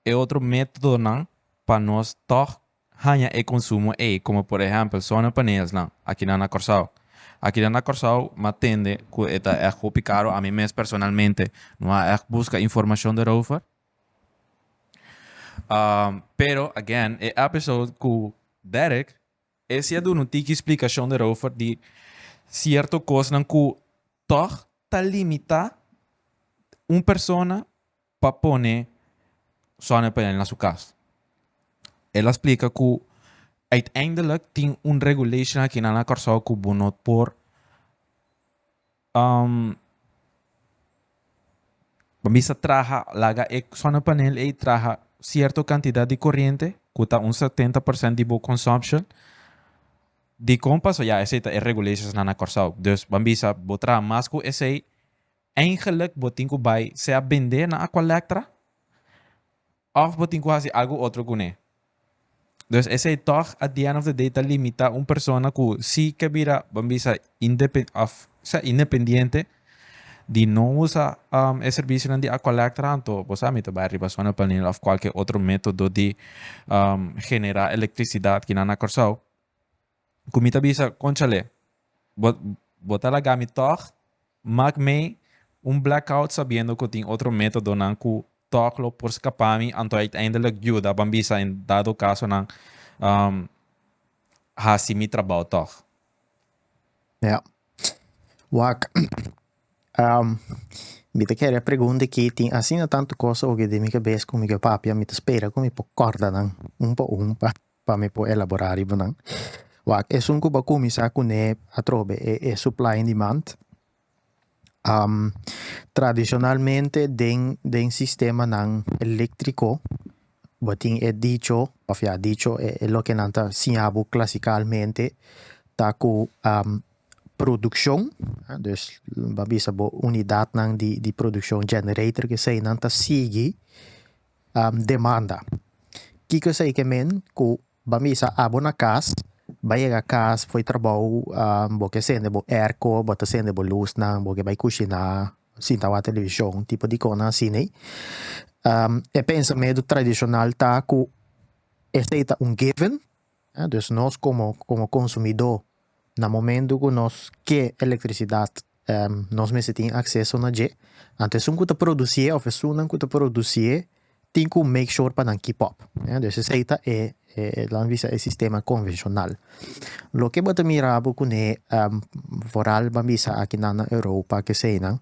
outro método não para nós toch ganhar consumo como por exemplo zonnepaneels não aqui na Corsao me atende que é muito caro a mim mesmo personalmente não é busca informação daarover pero again episode com Derek esse do não tem explicação daarover de certo coisa não que toch ta limita persona para poner zonnepaneel na sua casa. Ela explica que uiteindelijk tem regulation aqui na Corsao que bonot por bisa traja laga zonnepaneel traja certa quantidade de corrente que está 70% de boa consumption de compas ja esse é regulations na Corsao. Dus bambisa botra mais que esse eigenlijk botinho by se a vender na Aqua Electra of botin quasi algo outro com Dus esse toch at the end of the day ta limita un persona ku si que vira bambisa independiente di não usa e serviço de a collector anto você me vai arriba só no panel of qualquer outro método de generar eletricidade que na corsau comita bisa conchale botar la gamit toch mag me um blackout sabendo que tem outro método não ku toclo por escapami anto uiteindelijk ajuda bambisa em dado caso não hasi mi trabalho toch. Ja. Wak. Mi te queria pergunta que tem assim tanto coisa o que de minha cabeça com minha papia me te espera com me po corda não um pa me po elaborar ibo não. Wak, é um que ba começar com ne a trobe é supply and demand. Tradicionalmente den sistema nan eléctrico botin é dicho é lo que nanta sinhabu classicalmente ta ku produção dus babisa bo unidade nan di produção generator que sei nanta sigi demanda que sei que men ku babisa abo na casa vai a casa foi trabalho bo que sende bo airco bota sende bo luz na bo que vai cozinhar sinta a televisão tipo de coisa assim né e pensamento tradicional tá que este é given dus nós como consumidor no momento que nós quer eletricidade nós mesmo tem acesso na je antes um que produzir ou pessoa que produzir tem que make sure para não keep up dus esse é lá visa é sistema convencional. Lo que bota mirabo com foral bambisa aqui na Europa que sei não.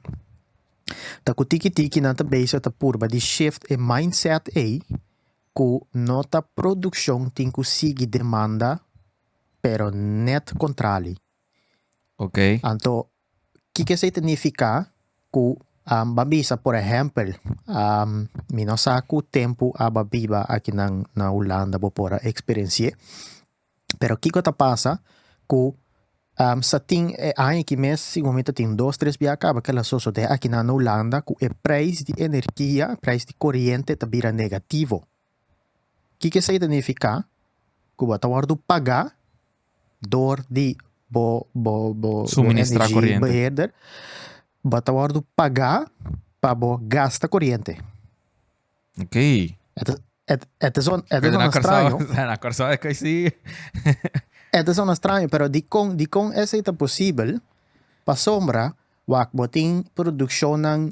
Ta ku tiki na ta base ta purba di shift e mindset ku nota produção tem que seguir demanda pero net controle. Ok. Anto que significa ku babisa por exemplo minosaku tempo ababiba aqui na Holanda bo por experiência pero que passa ku sa ting ai que mês seguramente tem 2-3 via acaba que ela só de aqui na Holanda ku e preço de energia preço de corrente tá vira negativo que significa ku bata wardo pagar dor de bo suministrar corrente beherder bata wardo pagar para bo gasta corrente. Ok. É estranho. Na corso é que sim. É estranho, pero di con essa é possível para sombra wak boting produção ng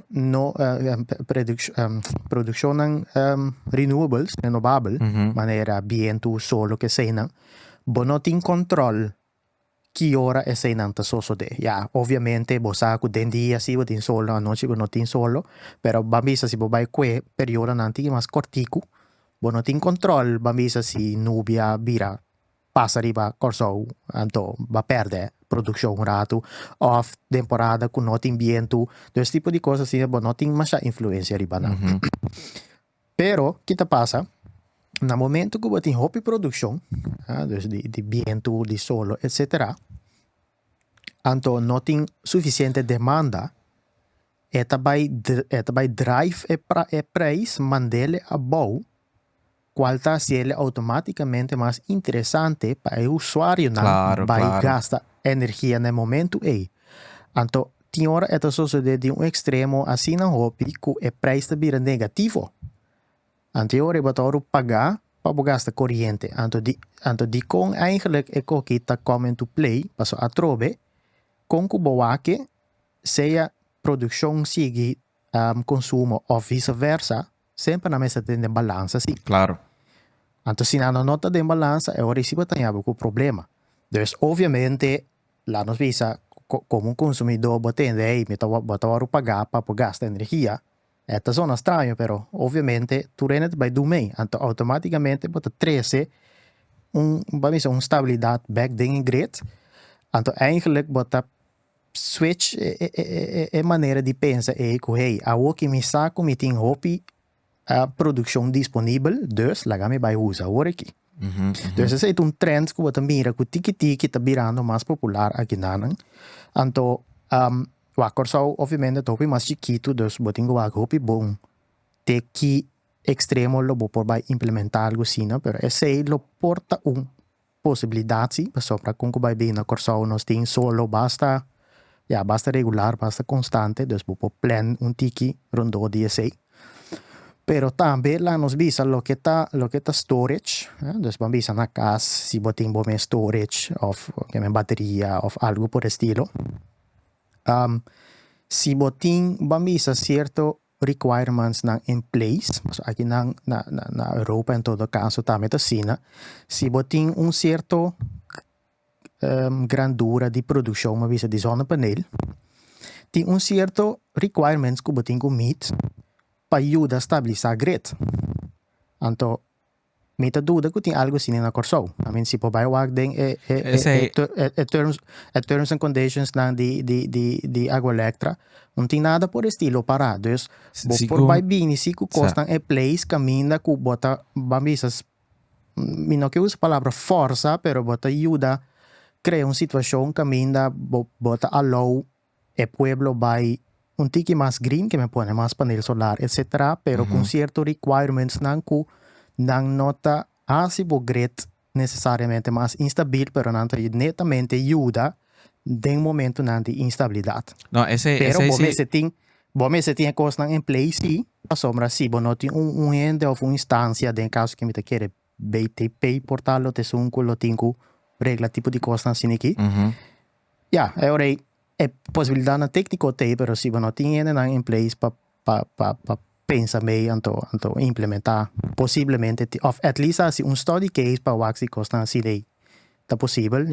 produção ng renewables, renovável, maneira viento, solo que sei não, bonoting control que hora é sei não tá só de. Ya, obviamente bosa ku den dia si botin solo, a noite bonoting solo, pero bambisa si bobai que período nanti mas cortico, bonoting control bambisa si nubia bira passa riba corso anto va perde produção rato off temporada com noting viento desse tipo de coisa assim bo noting mas influência riba não pero que te passa no momento que botin hopi produção de viento de solo etc anto noting suficiente demanda eta by drive e price mandele a bow qual está sendo automaticamente mais interessante para o usuário não vai gastar energia no momento então tem hora é suceder de extremo assim não hopi que o preço está virando negativo anterior é para pagar para gastar corrente então de com eigenlijk é que está coming to play passo a trove com que boaque seja produção sigue consumo ou vice-versa sempre na mesa tem balança sim. Claro. Então, se não nota de balança, é hora que tem algum problema. Então, obviamente, lá nos visa como consumidor, botende botar pagar para gastar energia. Esta zona estranha, pero obviamente, tu renet vai dormir. Então, automaticamente, bota 13 stabilidade back in grid. Então, eigenlijk, bota switch é maneira de pensar que a o que me saco me tem hopi a produção disponível, dus lagame vai usar agora aqui. Dus esse é trend que você mira que o tiki-tiki está virando mais popular aqui na então o acordo obviamente é mais chiquito, dus botinho o hopi bom ter que extremo lo por vai implementar algo assim, não? Pero esse lo porta possibilidade para com que vai bem na corso nós tem solo basta basta regular, basta constante, dus po plan tiki rondo di esse. Pero também lá nos visa lo que tá storage, dus vamos visa na casa se botem bom storage of que bateria of algo por estilo. Se botem vamos visa certo requirements in place, aqui na Europa em todo caso também tá assim, se botem certo grandura de produção, uma visa de zonnepaneel, tem certo requirements que botem com meet para ajudar a estabilizar a grid. Então, me tá dúvida que tem algo assim na corso. I mean, se vai work den terms and conditions de água elétrica, não tem nada por estilo para. Dus, por vai bem, se que costam place, caminha que bota, vamos não que usa a palavra força, pero bota ajuda crea uma situação caminha bota allow o pueblo vai tiki mais green que me põe mais painel solar, etc. Pero com certo requirements não nota bo grid necessariamente mais instável, pero não netamente ajuda em momento de instabilidade. No, pero bom se tem coisas em place sim, a sombra se não tem ente ou instância em caso que me queira BTP portalo te sunco lo tinco regla tipo de coisas assim aqui. Agora é possibilidade na técnico te, pero se não tem nada em place para pensa meio anto implementar possivelmente of at least assim study case para waxi costa assim daí tá possível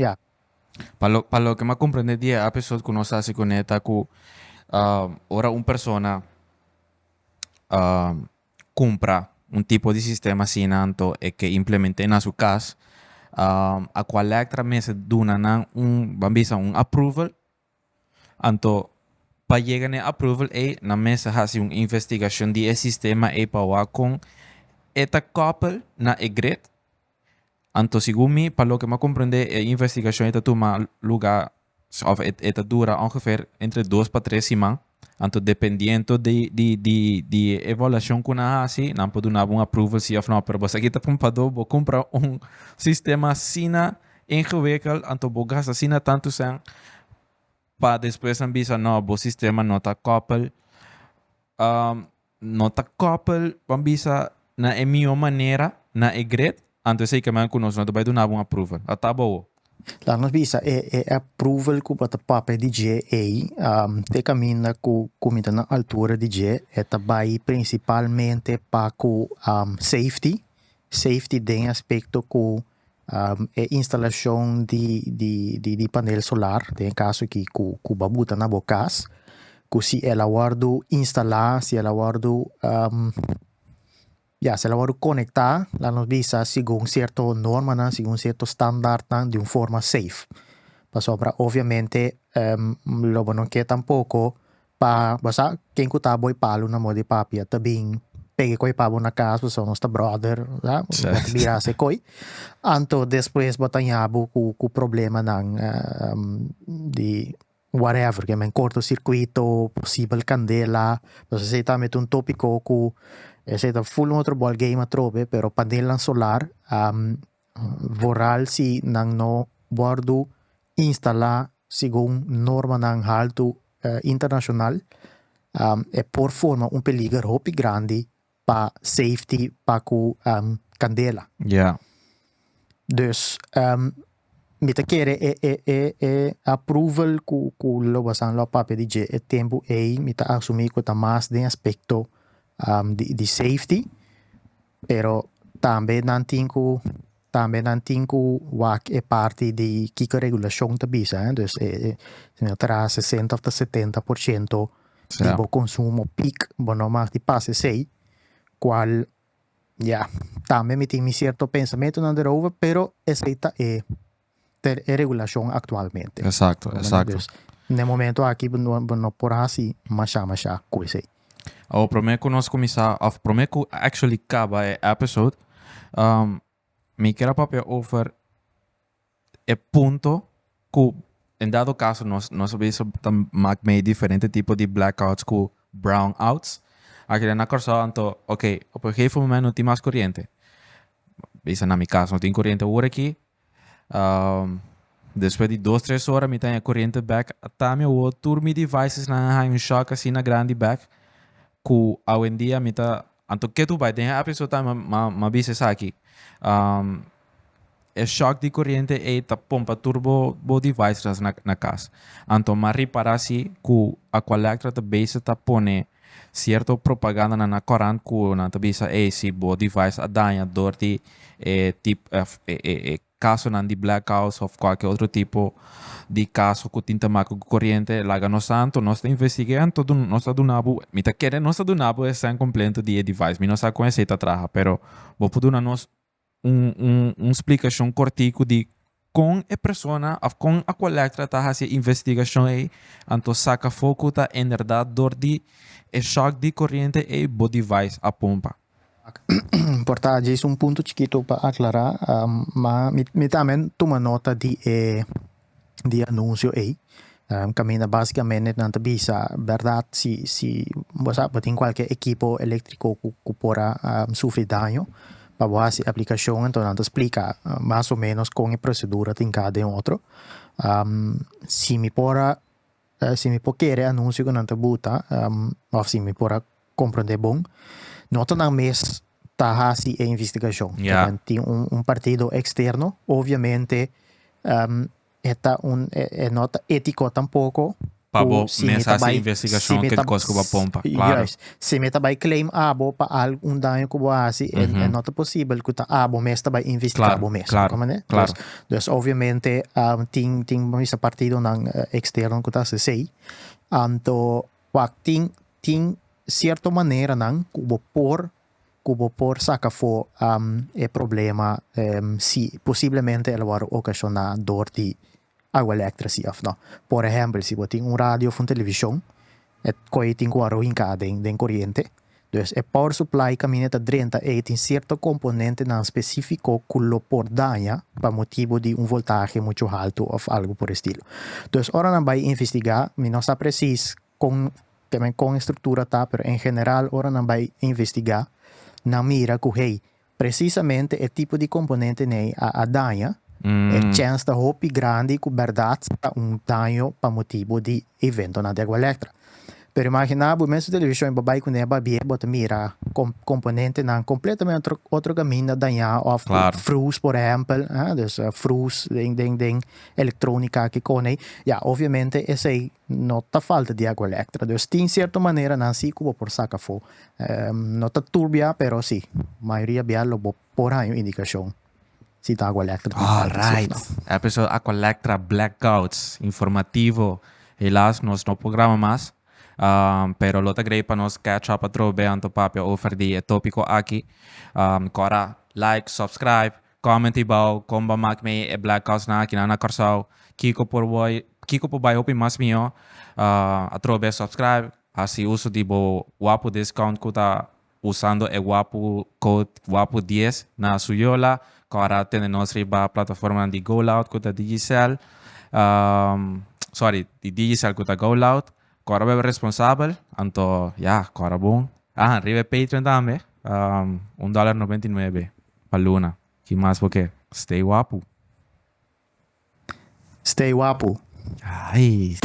para lo que me comprende dia a pessoa que nós se conecta com ora persona compra tipo de sistema assim anto e que implemente na sua casa a qual electra mesa duna na bambisa approval anto para llegar a approval na mesa hace una investigación de sistema para con esta couple na grid. Anto según mi, para lo que me comprende, investigación esta toma lugar of esta dura ongeveer entre 2 para 3 semanas. Anto dependiendo de evaluación que una hace, no puedo dar un approval si o no, pero vos aquí te vou comprar sistema sina ingewikkeld, anto vou gastar sina tanto sen para depois ambisa o sistema não está coupled ambisa na minha maneira na grid antes sei que man conosco não vai dar uma approval tá bom lá nos visa approval que bota papel de G te caminha com comida na altura de G vai principalmente para safety tem aspecto com instalação de painel solar, tem caso que o babuta na bocas, que se ela guardo instalar, se ela guardo se ela guardo conectar, lá nos visa segundo certo norma, segundo certo standard de uma forma safe. Para obviamente logo não quer tampouco para basta quem que tá boi palo na moda de papia também peguei coi pabo na casa, são nossa brother, tá? Virar se coi. Anto depois botanhabo com problema de whatever, que é corto-circuito, possível candela, você também um tópico com esse full outro ball game a trobe, pero panela solar voral se não guardo instalar segundo norma ng halto internacional é por forma peligro hopi grande para safety para com candela. Dus me te quere approval ku lo basan lo papel de je tempo me te assumir que tá mais de aspecto de safety, pero também não tenho wak parte de que regulação da bisa, dus terá 60 a 70% de consumo peak, não mais de passe sei, qual também me tem certo pensamento erover, pero essa é regulação atualmente. Exato. No momento aqui não por assim, mas coisa. O primeiro que nós começar, o primeiro que actually acaba episode, me quero papel over o ponto que em dado caso nós vemos meio diferente tipo de blackouts com brownouts. Aqui na Corsol, então, ok, op een gegeven moment não tem mais corrente. Isso na minha casa, não tem corrente agora aqui. Depois de 2, 3 horas, me tem a corrente back. Até meu outro devices na um choque assim na grande back. Que hoje em dia, me tá... Então, que tu vai, tem a pessoa tá ma bisa aqui. É choque de corrente e tá pompa turbo bo devices na casa. Então, mas reparar se que a collector da base tá pone certa propaganda na corrente que na bisa se bo device a danha door di tipo caso nan di blackouts ou qualquer outro tipo de caso que tinta com corrente laga no santo nós está investigando todo nós está do nabo me tá querendo nós está do nabo é sem completo de device me não sabe como é que trabalha pero vou poder nós explicação cortico de com a persona of com a collector tá fazendo investigação aí então saca foco tá em verdade door di choque de corrente e bo device a pompa. Portanto, isso é um ponto chiquito para aclarar, mas me também toma nota de anúncio aí. Caminha basicamente na bisa, verdade, se você tem qualquer equipo elétrico que pode sofrer dano, para você aplicação, então não explica mais ou menos como a procedura tem cada outro. Se me pode querer anúncio que não te buta, ou se me pode compreender bom, nota na mês tá assim a investigação. Yeah. Tem partido externo, obviamente, é nota ético tampouco. Para começar essa investigação que de coisa que vai pompa, claro. Se me vai claim abo para algum dano que vai assim, é nota possível que tá abo mês vai investigar abo mês, claro, como né? Claro. Dus obviamente tem esse partido não externo que tá se sei. Então, tem certa maneira não que por saca for é problema se possivelmente ela vai ocasionar dor de água elétrica não. Por exemplo, se você tem rádio ou televisão, é que tem que arrancar de corrente. Então, é power supply caminha dentro e tem certo componente não específico que lo por danha para motivo de voltaje muito alto ou algo por estilo. Então, ora não vai investigar, não está preciso também com estrutura tá, pero em geral ora não vai investigar na mira que hey, precisamente o tipo de componente né a danha é chance da hopi grande que verdade dano para motivo de evento na água elétrica. Pero imagina o mesmo televisão babai com neba bie bota mira componente não completamente outro caminho danhar ou frus por exemplo, dus frus ding eletrônica que cone, obviamente essa aí não tá falta de água elétrica, dus tem certa maneira não se como por saca fo, não tá turbia, pero sim, maioria bialo por aí indicação. Se tá água elétrica. Alright. Episode Aqua Electra Blackouts informativo. Helaas, nós não programa mais. Pero lota grei para nós catch up a trobe anto papel offer di tópico aqui. Kora like, subscribe, comment ibao, komba mak me e blackouts na aqui na Corsol. Kiko por bai opi mas mio. A trobe subscribe. Assim uso de bo wapo discount que tá usando e wapo code wapo 10 na suyola. Agora temos riba plataforma de GoLoud que tá Digicel. De Digicel que tá GoLoud. Agora é responsável. Então, agora bom. Riba Patreon também. $1.99 para Luna. Que mais porque? Stay wapo. Stay wapo. Ai.